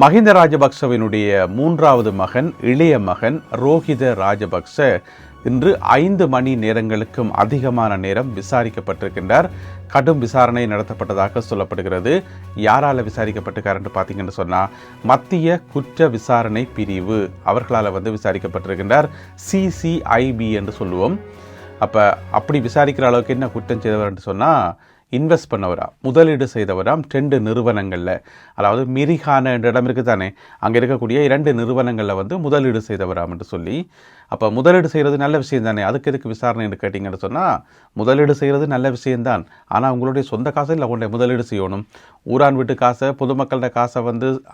மஹிந்த ராஜபக்சவினுடைய மூன்றாவது மகன் இளைய மகன் ரோஹித ராஜபக்ச இன்று 5 மணி நேரங்களுக்கும் அதிகமான நேரம் விசாரிக்கப்பட்டிருக்கின்றார். கடும் விசாரணை நடத்தப்பட்டதாக சொல்லப்படுகிறது. யாரால் விசாரிக்கப்பட்டிருக்கார் என்று பார்த்தீங்கன்னு சொன்னால் மத்திய குற்ற விசாரணை பிரிவு அவர்களால் விசாரிக்கப்பட்டிருக்கின்றார். CCIB என்று சொல்லுவோம். அப்படி விசாரிக்கிற அளவுக்கு என்ன குற்றம் செய்தவர் என்று சொன்னால் இன்வெஸ்ட் பண்ணவரா, முதலீடு செய்தவராம் 2 நிறுவனங்களில், அதாவது மிரிகான என்ற இடம் இருக்குது தானே, அங்கே இருக்கக்கூடிய 2 நிறுவனங்களில் முதலீடு செய்தவராம் என்று சொல்லி. அப்போ முதலீடு செய்கிறது நல்ல விஷயம் தானே, அதுக்கு எதுக்கு விசாரணை என்று கேட்டிங்கன்னு சொன்னால் முதலீடு செய்கிறது நல்ல விஷயம்தான். ஆனால் உங்களுடைய சொந்த காசை இல்லை கொண்டே முதலீடு செய்யணும். ஊரான் வீட்டு காசை, பொதுமக்களோட காசை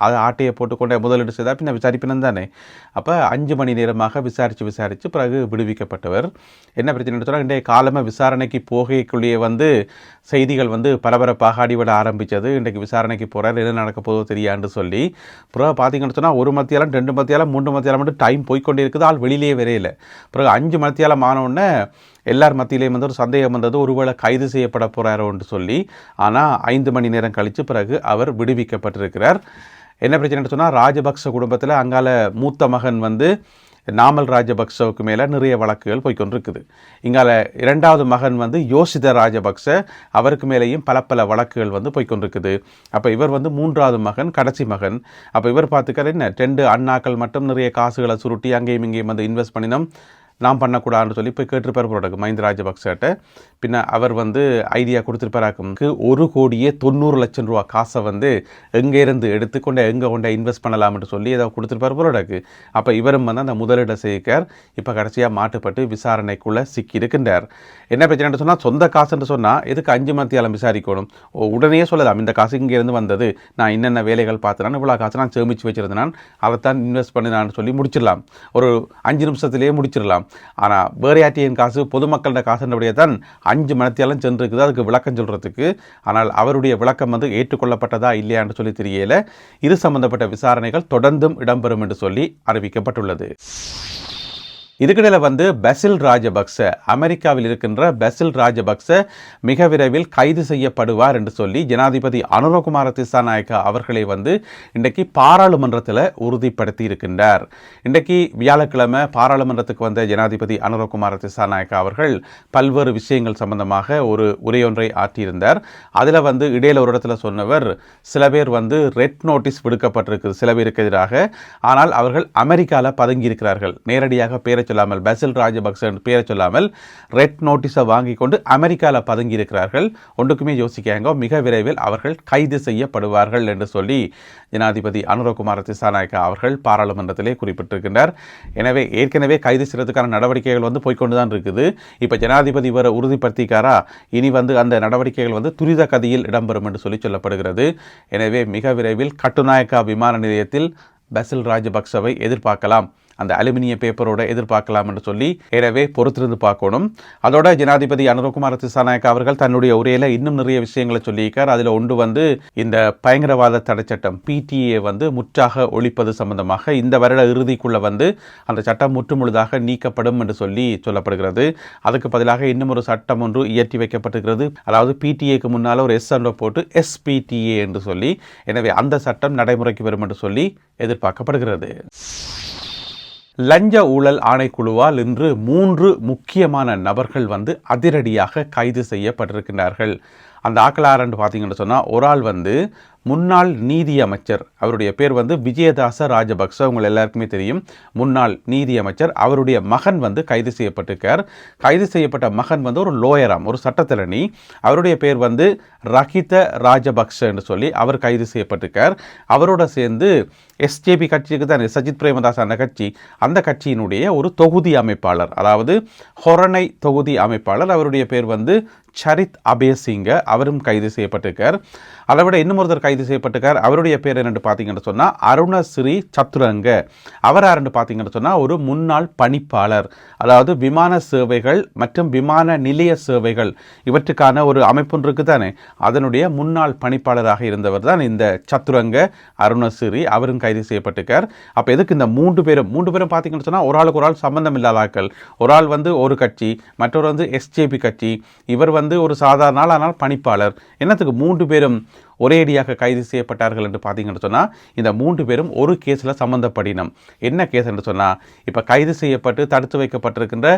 அதை ஆட்டையை போட்டுக்கொண்டே முதலீடு செய்தால் பின்ன விசாரிப்பினம் தானே. அப்போ 5 மணி நேரமாக விசாரித்து பிறகு விடுவிக்கப்பட்டவர். என்ன பிரச்சனை சொன்னால் இன்றைய காலமாக விசாரணைக்கு போகைக்குள்ளேயே செய்திகள் பரபரப்பாக அடிவிட ஆரம்பித்தது. இன்றைக்கு விசாரணைக்கு போகிறார், என்ன நடக்க போதோ தெரியான்னு சொல்லி. பிறகு பார்த்தீங்கன்னு சொன்னால் 1 மத்தியாலம் 2 மத்தியாலம் 3 மத்தியாலம் மட்டும் டைம் போய்கொண்டே இருக்குது. ஆள் வெளியிலே வரையில. பிறகு 5 மத்தியாலம் ஆனவுடனே எல்லார் மத்தியிலேயும் ஒரு சந்தேகம் வந்தது, ஒருவேளை கைது செய்யப்பட போகிறாரோ என்று சொல்லி. ஆனால் 5 மணி நேரம் கழித்து பிறகு அவர் விடுவிக்கப்பட்டிருக்கிறார். என்ன பிரச்சனைன்னு சொன்னால் ராஜபக்ச குடும்பத்தில் அங்கால மூத்த மகன் நாமல் ராஜபக்சவுக்கு மேலே நிறைய வழக்குகள் போய்கொண்டிருக்குது. இங்கால 2வது மகன் யோசித ராஜபக்ச, அவருக்கு மேலேயும் பல வழக்குகள் போய்கொண்டிருக்குது. அப்போ இவர் 3வது மகன், கடைசி மகன். அப்போ இவர் பார்த்துக்கிற என்ன 2 அண்ணாக்கள் மட்டும் நிறைய காசுகளை சுருட்டி அங்கேயும் இங்கேயும் இன்வெஸ்ட் பண்ணினோம், நாம் பண்ணக்கூடாதுன்னு சொல்லி போய் கேட்டிருப்பார் போராட்டக்கு மஹிந்த ராஜபக்சட்ட. பின்ன அவர் ஐடியா கொடுத்துருப்பாராக்கு 1,90,00,000 ரூபா காசை எங்கேருந்து எடுத்துக்கொண்டே எங்கே இன்வெஸ்ட் பண்ணலாம்னு சொல்லி ஏதாவது கொடுத்துருப்பார் போராட்டக்கு. அப்போ இவரும் அந்த முதலீடை செய்கிறார். இப்போ கடைசியாக மாட்டுப்பட்டு விசாரணைக்குள்ளே சிக்கியிருக்கின்றார். என்ன பிரச்சனைன்னு சொன்னால் சொந்த காசுன்னு சொன்னால் எதுக்கு 5 மத்தியாலம் விசாரிக்கணும், உடனே சொல்லலாம் இந்த காசு இங்கேருந்து வந்தது, நான் என்னென்ன வேலைகள் பார்த்துனான், இவ்வளோ காசு நான் சேமித்து வச்சுருந்தேன், அதைத்தான் இன்வெஸ்ட் பண்ணினான்னு சொல்லி முடிச்சிடலாம். ஒரு 5 நிமிஷத்துலேயே முடிச்சிடலாம். ஆனால் வேறையாட்டியின் காசு பொதுமக்களோட காசுன்றபடியே தான் 5 மணித்தியாலும் சென்றிருக்குது அதுக்கு விளக்கம் சொல்கிறதுக்கு. ஆனால் அவருடைய விளக்கம் ஏற்றுக்கொள்ளப்பட்டதா இல்லையான்னு சொல்லி தெரியல. இது சம்பந்தப்பட்ட விசாரணைகள் தொடர்ந்தும் இடம்பெறும் என்று சொல்லி அறிவிக்கப்பட்டுள்ளது. இதுக்கிடையில் பசில் ராஜபக்ச, அமெரிக்காவில் இருக்கின்ற பசில் ராஜபக்ச மிக விரைவில் கைது செய்யப்படுவார் என்று சொல்லி ஜனாதிபதி அனுரகுமார திசாநாயக்க அவர்களை இன்றைக்கு பாராளுமன்றத்தில் உறுதிப்படுத்தி இருக்கின்றார். இன்றைக்கு வியாழக்கிழமை பாராளுமன்றத்துக்கு வந்த ஜனாதிபதி அனுரகுமார திசாநாயக்க அவர்கள் பல்வேறு விஷயங்கள் சம்பந்தமாக ஒரு உரையொன்றை ஆற்றியிருந்தார். அதில் இடையில ஒரு இடத்துல சொன்னவர், சில பேர் ரெட் நோட்டீஸ் விடுக்கப்பட்டிருக்கு சில பேருக்கு எதிராக, ஆனால் அவர்கள் அமெரிக்காவில் பதுங்கியிருக்கிறார்கள், நேரடியாக பேரை சொல்லாமல் பசில் ராஜபக்ச பேரை சொல்லாமல் ரெட் நோட்டீஸை வாங்கி கொண்டு அமெரிக்காவில் பதுங்கி இருக்கிறார்கள். ஒன்றுக்குமே யோசிக்காங்க, மிக விரைவில் அவர்கள் கைது செய்யப்படுவார்கள் என்று சொல்லி ஜனாதிபதி அனுரகுமார திசாநாயக்க அவர்கள் பாராளுமன்றத்திலே குறிப்பிட்டிருக்கின்றார். எனவே ஏற்கனவே கைது செய்வதற்கான நடவடிக்கைகள் போய்கொண்டுதான் இருக்குது. இப்போ ஜனாதிபதி இவரை உறுதிப்படுத்திக்காரா, இனி அந்த நடவடிக்கைகள் துரித கதியில் இடம்பெறும் என்று சொல்லப்படுகிறது. எனவே மிக விரைவில் கட்டுநாயக்கா விமான நிலையத்தில் பசில் ராஜபக்சவை எதிர்பார்க்கலாம், அந்த அலுமினிய பேப்பரோட எதிர்பார்க்கலாம் என்று சொல்லி எனவே பொறுத்திருந்து பார்க்கணும். அதோட ஜனாதிபதி அனுரகுமார திசாநாயக்க அவர்கள் தன்னுடைய உரையில இன்னும் நிறைய விஷயங்களை சொல்லியிருக்கார். அதில் ஒன்று இந்த பயங்கரவாத தடை சட்டம் PTA முற்றாக ஒழிப்பது சம்பந்தமாக இந்த வருட இறுதிக்குள்ள அந்த சட்டம் முற்றுமுழுதாக நீக்கப்படும் என்று சொல்லப்படுகிறது. அதுக்கு பதிலாக இன்னும் ஒரு சட்டம் ஒன்று இயற்றி வைக்கப்பட்டிருக்கிறது. அதாவது PTAக்கு முன்னால் ஒரு S போட்டு SPTA என்று சொல்லி, எனவே அந்த சட்டம் நடைமுறைக்கு வரும் என்று சொல்லி எதிர்பார்க்கப்படுகிறது. லஞ்ச ஊழல் ஆணைக்குழுவால் இன்று 3 முக்கியமான நபர்கள் அதிரடியாக கைது செய்யப்பட்டிருக்கிறார்கள். அந்த ஆக்களார் என்று பார்த்தீங்கன்னு சொன்னால் ஒரு ஆள் முன்னாள் நீதி அமைச்சர், அவருடைய பேர் விஜயதாச ராஜபக்ச, உங்கள் எல்லாருக்குமே தெரியும், முன்னாள் நீதி அமைச்சர். அவருடைய மகன் கைது செய்யப்பட்டிருக்கார். கைது செய்யப்பட்ட மகன் ஒரு லோயராம், ஒரு சட்டத்திரணி. அவருடைய பேர் ரஹித ராஜபக்ச என்று சொல்லி அவர் கைது செய்யப்பட்டிருக்கார். அவரோட சேர்ந்து SJP கட்சிக்கு தான், சஜித் பிரேமதாஸ் அந்த கட்சி, அந்த கட்சியினுடைய ஒரு தொகுதி அமைப்பாளர், அதாவது ஹொரணை தொகுதி அமைப்பாளர், அவருடைய பேர் சரித் அபேசிங்க, அவரும் கைது செய்யப்பட்டிருக்கார். அதை விட இன்னும் ஒருத்தர் கைது செய்யப்பட்டிருக்கார். அவருடைய பேர் என்னென்று பார்த்தீங்கன்னு சொன்னால் அருணஸ்ரீ சத்துரங்க. அவர் யாருன்னு பார்த்தீங்கன்னு சொன்னால் ஒரு முன்னாள் பணிப்பாளர், அதாவது விமான சேவைகள் மற்றும் விமான நிலைய சேவைகள் இவற்றுக்கான ஒரு அமைப்பு இருக்கு தானே, அதனுடைய முன்னாள் பணிப்பாளராக இருந்தவர் தான் இந்த சத்துரங்க அருணஸ்ரீ, அவரும் கைது செய்யப்பட்டிருக்கார். அப்போ எதுக்கு இந்த 3 பேரும் பார்த்தீங்கன்னு சொன்னால் ஒரு ஆளுக்கு ஒரு ஆள் சம்பந்தம் இல்லாதாக்கள். ஒரு ஆள் ஒரு கட்சி, மற்றொரு SJP கட்சி, இவர் ஒரு சாதாரண ஆள், ஆனால் பணிப்பாளர். என்னத்துக்கு 3 பேரும் ஒரேடியாக கைது செய்யப்பட்டார்கள் என்று பார்த்தீங்கன்னு சொன்னால் இந்த 3 பேரும் ஒரு கேஸில் சம்பந்தப்படினம். என்ன கேஸ் என்று சொன்னால், இப்போ கைது செய்யப்பட்டு தடுத்து வைக்கப்பட்டிருக்கின்ற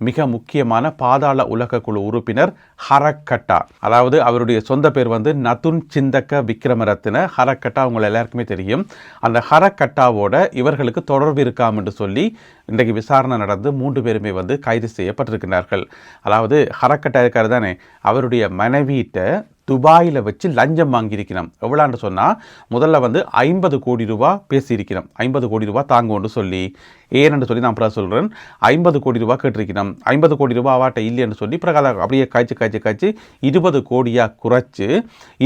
மிக முக்கியமான பாதாள உலக குழு உறுப்பினர் ஹரக்கட்டா, அதாவது அவருடைய சொந்த பேர் வந்து நதுன் சிந்தக்க விக்ரமரத்ன ஹரக்கட்டா, உங்களை எல்லாருக்குமே தெரியும். அந்த ஹரக்கட்டாவோட இவர்களுக்கு தொடர்பு இருக்காம் என்று சொல்லி இன்றைக்கு விசாரணை நடந்து 3 பேருமே வந்து கைது செய்யப்பட்டிருக்கிறார்கள். அதாவது ஹரக்கட்டா இருக்காரு தானே, அவருடைய மனைவியிட்ட துபாயில் வச்சு லஞ்சம் வாங்கியிருக்கிறோம். எவ்வளோன்னு சொன்னால், முதல்ல வந்து 50 கோடி ரூபா பேசியிருக்கிறோம். 50 கோடி ரூபா தாங்கன்னு சொல்லி, ஏன்னு சொல்லி நான் அப்புறம் சொல்கிறேன். 50 கோடி ரூபா கேட்டிருக்கிறோம். 50 கோடி ரூபா அவாட்ட இல்லைன்னு சொல்லி பிரகாரம் அப்படியே காய்ச்சி 20 கோடியாக குறைச்சி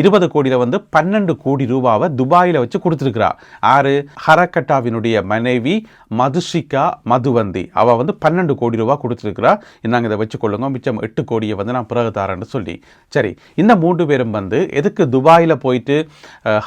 20 கோடியில் வந்து 12 கோடி ரூபாவை துபாயில் வச்சு கொடுத்துருக்கிறா. ஆறு, ஹரக்கட்டாவினுடைய மனைவி மதுஷிகா மதுவந்தி, அவள் வந்து 12 கோடி ரூபா கொடுத்துருக்கிறா. நாங்கள் இதை வச்சு கொள்ளுங்க, மிச்சம் 8 கோடியை வந்து நான் பிறகு தரேன்னு சொல்லி. சரி, இந்த 3 பேரும் வந்து எதுக்கு துபாயில் போயிட்டு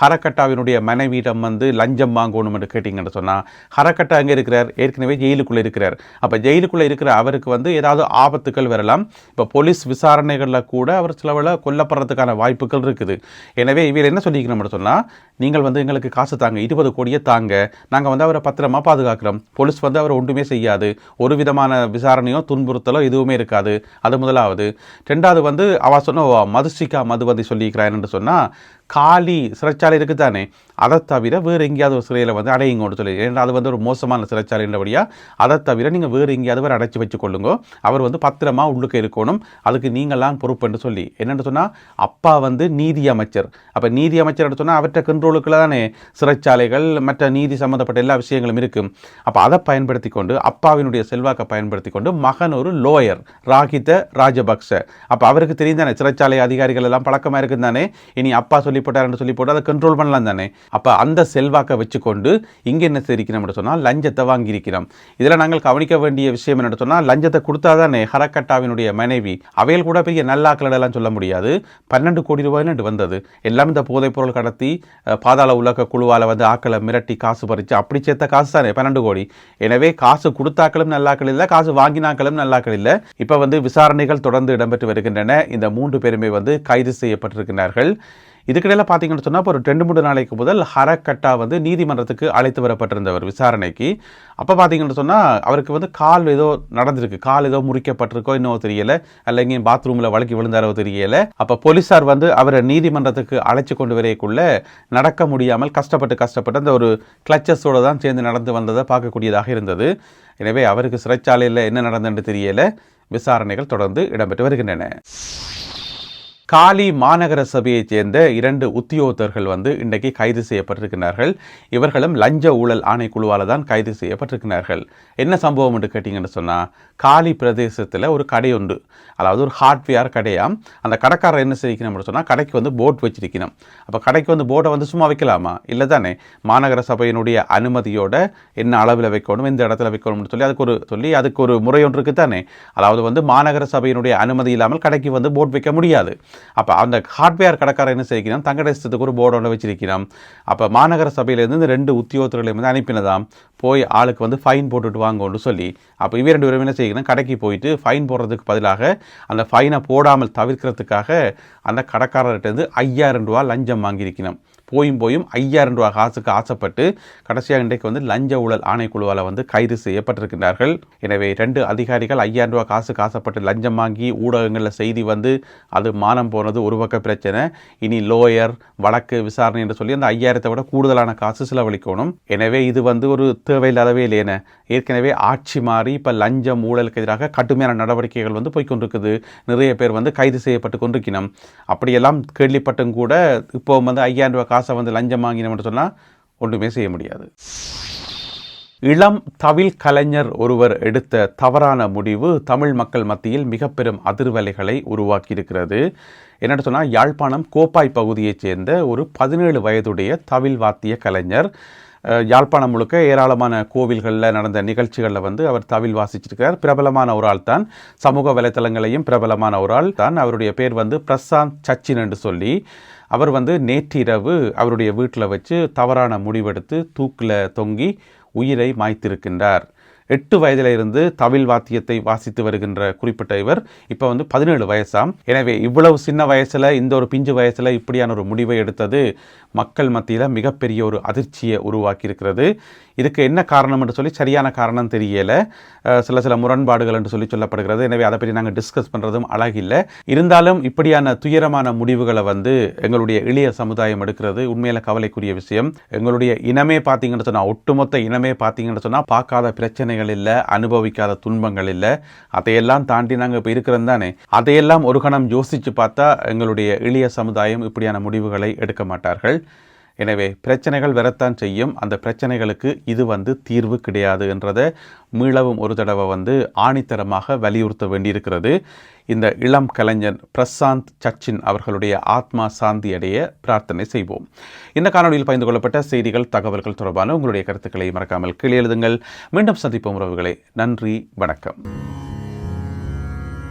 ஹரக்கட்டாவினுடைய மனைவியிடம் வந்து லஞ்சம் வாங்கணும்னு கேட்டிங்கன்னு சொன்னால், ஹரக்கட்டா எங்கே இருக்கிறார்? ஏற்கனவே ஜெயிலுக்குள்ளே இருக்கிறார். அப்போ ஜெயிலுக்குள்ளே இருக்கிற அவருக்கு வந்து ஏதாவது ஆபத்துக்கள் வரலாம். இப்போ போலீஸ் விசாரணைகளில் கூட அவர் சிலவில் கொல்லப்படுறதுக்கான வாய்ப்புகள் இருக்குது. எனவே இவர் என்ன சொல்லிக்கணும்னு சொன்னால், நீங்கள் வந்து எங்களுக்கு காசு தாங்க, 20 கோடியை தாங்க, நாங்கள் வந்து அவரை பத்திரமா பாதுகாக்கிறோம், போலீஸ் வந்து அவர் ஒன்றுமே செய்யாது, ஒரு விதமான விசாரணையோ துன்புறுத்தலோ எதுவுமே இருக்காது. அது முதலாவது. ரெண்டாவது வந்து அவ சொன்ன மதுஷிகா மதுவதி சொல்லியிருக்கிறான் என்று சொன்னால், காலி சிறைச்சாலை இருக்குது தானே, அதை தவிர வேறு எங்கேயாவது ஒரு சிறையில் வந்து அடையுங்கன்னு சொல்லி, ஏன்னா அது வந்து ஒரு மோசமான சிறைச்சாலைன்றபடியாக அதை தவிர நீங்கள் வேறு எங்கேயாவது வேறு அடைச்சி வச்சு கொள்ளுங்க, அவர் வந்து பத்திரமா உள்ளுக்கு இருக்கணும், அதுக்கு நீங்களாம் பொறுப்புன்னு சொல்லி. என்னென்னு சொன்னால், அப்பா வந்து நீதி அமைச்சர். அப்போ நீதி அமைச்சர் சொன்னால் அவற்றை கண்ட்ரோலுக்குள்ள தானே சிறைச்சாலைகள் மற்ற நீதி சம்மந்தப்பட்ட எல்லா விஷயங்களும் இருக்கும். அப்போ அதை பயன்படுத்தி கொண்டு, அப்பாவினுடைய செல்வாக்கை பயன்படுத்தி கொண்டு, மகன் ஒரு லோயர் ராகித ராஜபக்ச. அப்போ அவருக்கு தெரியும் தானே சிறைச்சாலை அதிகாரிகள் எல்லாம் பழக்கமாக இருக்குது தானே, இனி அப்பா சொல்லிப்பட்டார்னு சொல்லி போட்டு அதை கண்ட்ரோல் பண்ணலாம் தானே. அப்போ அந்த செல்வாக்கை வச்சுக்கொண்டு இங்கே என்ன செய்கிறோம் சொன்னால், லஞ்சத்தை வாங்கியிருக்கிறோம். இதில் நாங்கள் கவனிக்க வேண்டிய விஷயம் என்ன சொன்னால், லஞ்சத்தை கொடுத்தா தானே ஹரக்கட்டாவினுடைய மனைவி அவையில் கூட பெரிய நல்லாக்களெல்லாம் சொல்ல முடியாது. 12 கோடி ரூபாய்னு வந்தது எல்லாம் இந்த போதைப் பொருள் கடத்தி பாதாள உலக குழுவால் வந்து ஆக்களை மிரட்டி காசு பறித்து அப்படி சேர்த்த காசு தானே 12 கோடி. எனவே காசு கொடுத்தாக்களும் நல்லாக்கள் இல்லை, காசு வாங்கினாக்களும் நல்லாக்கள் இல்லை. இப்போ வந்து விசாரணைகள் தொடர்ந்து இடம்பெற்று வருகின்றன. இந்த 3 பேருமே வந்து கைது செய்யப்பட்டிருக்கிறார்கள். இதுக்கிடையில் பார்த்தீங்கன்னு சொன்னால், இப்போ ஒரு 2-3 நாளைக்கு முதல் ஹரக்கட்டா வந்து நீதிமன்றத்துக்கு அழைத்து வரப்பட்டிருந்தவர் விசாரணைக்கு. அப்போ பார்த்தீங்கன்னு சொன்னால், அவருக்கு வந்து கால் ஏதோ நடந்திருக்கு, கால் ஏதோ முறிக்கப்பட்டிருக்கோ இன்னும் தெரியலை, அல்ல எங்கேயும் பாத்ரூமில் வழக்கி விழுந்தாரோ தெரியலை. அப்போ போலீஸார் வந்து அவரை நீதிமன்றத்துக்கு அழைச்சி கொண்டு வரைக்குள்ளே நடக்க முடியாமல் கஷ்டப்பட்டு அந்த ஒரு கிளச்சஸோடு தான் சேர்ந்து நடந்து வந்ததை பார்க்கக்கூடியதாக இருந்தது. எனவே அவருக்கு சிறைச்சாலையில் என்ன நடந்ததுன்னு தெரியலை. விசாரணைகள் தொடர்ந்து இடம்பெற்று வருகின்றன. காலி மாநகர சபையைச் சேர்ந்த 2 உத்தியோகத்தர்கள் வந்து இன்றைக்கு கைது செய்யப்பட்டிருக்கிறார்கள். இவர்களும் லஞ்ச ஊழல் ஆணைக்குழுவால் தான் கைது செய்யப்பட்டிருக்கிறார்கள். என்ன சம்பவம் என்று கேட்டிங்கன்னு சொன்னால், காலி பிரதேசத்தில் ஒரு கடை உண்டு, அதாவது ஒரு ஹார்ட்வேர் கடையாம். அந்த கடைக்காரர் என்ன செய்யணும்னு சொன்னால், கடைக்கு வந்து போர்ட் வச்சிருக்கணும். அப்போ கடைக்கு வந்து போர்டை வந்து சும்மா வைக்கலாமா? இல்லை தானே. மாநகர சபையினுடைய அனுமதியோட என்ன அளவில் வைக்கணும், எந்த இடத்துல வைக்கணும்னு சொல்லி அதுக்கு ஒரு முறை ஒன்று இருக்குது தானே. அதாவது வந்து மாநகர சபையினுடைய அனுமதி இல்லாமல் கடைக்கு வந்து போர்ட் வைக்க முடியாது. அப்போ அந்த ஹார்ட்வேர் கடைக்காரர் என்ன செய்யணும், தங்கட இஷ்டத்துக்கு ஒரு போர்டு ஒன்று வச்சிருக்கிறோம். அப்போ மாநகர சபையிலேருந்து இந்த 2 உத்தியோகத்தர்களை வந்து அனுப்பினதாம், போய் ஆளுக்கு வந்து ஃபைன் போட்டுட்டு வாங்கன்னு சொல்லி. அப்போ இவ 2 பேரும் என்ன செய்யணும், கடைக்கு போயிட்டு ஃபைன் போடுறதுக்கு பதிலாக அந்த ஃபைனை போடாமல் தவிர்க்கிறதுக்காக அந்த கடைக்காரர்கிட்ட 5000 ரூபா லஞ்சம் வாங்கியிருக்கணும். போயும் 5000 ரூபா காசுக்கு ஆசைப்பட்டு கடைசியாக இன்றைக்கு வந்து லஞ்ச ஊழல் ஆணைக்குழுவால் வந்து கைது செய்யப்பட்டிருக்கிறார்கள். எனவே 2 அதிகாரிகள் 5000 ரூபா காசுக்கு ஆசைப்பட்டு லஞ்சம் வாங்கி ஊடகங்களில் செய்தி வந்து அது மானம் போனது ஒரு பக்க பிரச்சனை. இனி லோயர் வழக்கு விசாரணை என்று சொல்லி அந்த 5000 விட கூடுதலான காசு செலவழிக்கணும். எனவே இது வந்து ஒரு தேவையில்லாதவே இல்லையேன. ஏற்கனவே ஆட்சி மாறி இப்போ லஞ்சம் ஊழலுக்கு எதிராக கடுமையான நடவடிக்கைகள் வந்து போய்கொண்டிருக்குது. நிறைய பேர் வந்து கைது செய்யப்பட்டு கொண்டிருக்கணும். அப்படியெல்லாம் கேள்விப்பட்டும் கூட இப்போ வந்து 5000 ரூபா காசை வந்து லஞ்சம் வாங்கினோம்னு சொன்னால் ஒன்றுமே செய்ய முடியாது. இளம் தவில் கலைஞர் ஒருவர் எடுத்த தவறான முடிவு தமிழ் மக்கள் மத்தியில் மிக பெரும் அதிர்வலைகளை உருவாக்கியிருக்கிறது. என்னென்னு சொன்னால், யாழ்ப்பாணம் கோப்பாய் பகுதியைச் சேர்ந்த ஒரு 17 வயதுடைய தவில் வாத்திய கலைஞர் யாழ்ப்பாணம் முழுக்க ஏராளமான கோவில்களில் நடந்த நிகழ்ச்சிகளில் வந்து அவர் தவில் வாசிச்சிருக்கிறார். பிரபலமான ஒரு ஆள் தான், சமூக வலைத்தளங்களையும் பிரபலமான ஒரு ஆள் தான். அவருடைய பேர் வந்து பிரசாந்த் சச்சின் என்று சொல்லி, அவர் வந்து நேற்றிரவு அவருடைய வீட்டில் வச்சு தவறான முடிவெடுத்து தூக்கில் தொங்கி உயிரை மாய்த்திருக்கின்றார். 8 வயதில் இருந்து தவில் வாத்தியத்தை வாசித்து வருகின்ற குறிப்பிட்ட இவர் இப்போ 17 வயசாம். எனவே இவ்வளவு சின்ன வயசுல இந்த ஒரு பிஞ்சு வயசுல இப்படியான ஒரு முடிவை எடுத்தது மக்கள் மத்தியில் மிகப்பெரிய ஒரு அதிர்ச்சியை உருவாக்கி இருக்கிறது. இதுக்கு என்ன காரணம் என்று சொல்லி சரியான காரணம் தெரியல. சில முரண்பாடுகள் என்று சொல்லப்படுகிறது. எனவே அதை பற்றி நாங்கள் டிஸ்கஸ் பண்ணுறதும் அழகில்லை. இருந்தாலும் இப்படியான துயரமான முடிவுகளை எங்களுடைய எளிய சமுதாயம் எடுக்கிறது உண்மையில கவலைக்குரிய விஷயம். எங்களுடைய இனமே பார்த்தீங்கன்னு சொன்னால், ஒட்டுமொத்த இனமே பார்த்தீங்கன்னு சொன்னால் பார்க்காத பிரச்சனைகள் இல்லை, அனுபவிக்காத துன்பங்கள் இல்லை. அதையெல்லாம் தாண்டி நாங்கள் இப்போ இருக்கிறோம் தானே. அதையெல்லாம் ஒரு கணம் யோசித்து பார்த்தா எங்களுடைய எளிய சமுதாயம் இப்படியான முடிவுகளை எடுக்க மாட்டார்கள். எனவே பிரச்சனைகள் வரத்தான் செய்யும். அந்த பிரச்சனைகளுக்கு இது தீர்வு கிடையாது என்றதை மீளவும் ஒரு தடவை ஆணித்தரமாக வலியுறுத்த வேண்டியிருக்கிறது. இந்த இளம் கலைஞர் பிரசாந்த் சச்சின் அவர்களுடைய ஆத்மா சாந்தி அடைய பிரார்த்தனை செய்வோம். இந்த காணொலியில் பகிர்ந்து கொள்ளப்பட்ட செய்திகள், தகவல்கள் தொடர்பான உங்களுடைய கருத்துக்களை மறக்காமல் கீழே எழுதுங்கள். மீண்டும் சந்திப்போம் உறவுகளே. நன்றி, வணக்கம்.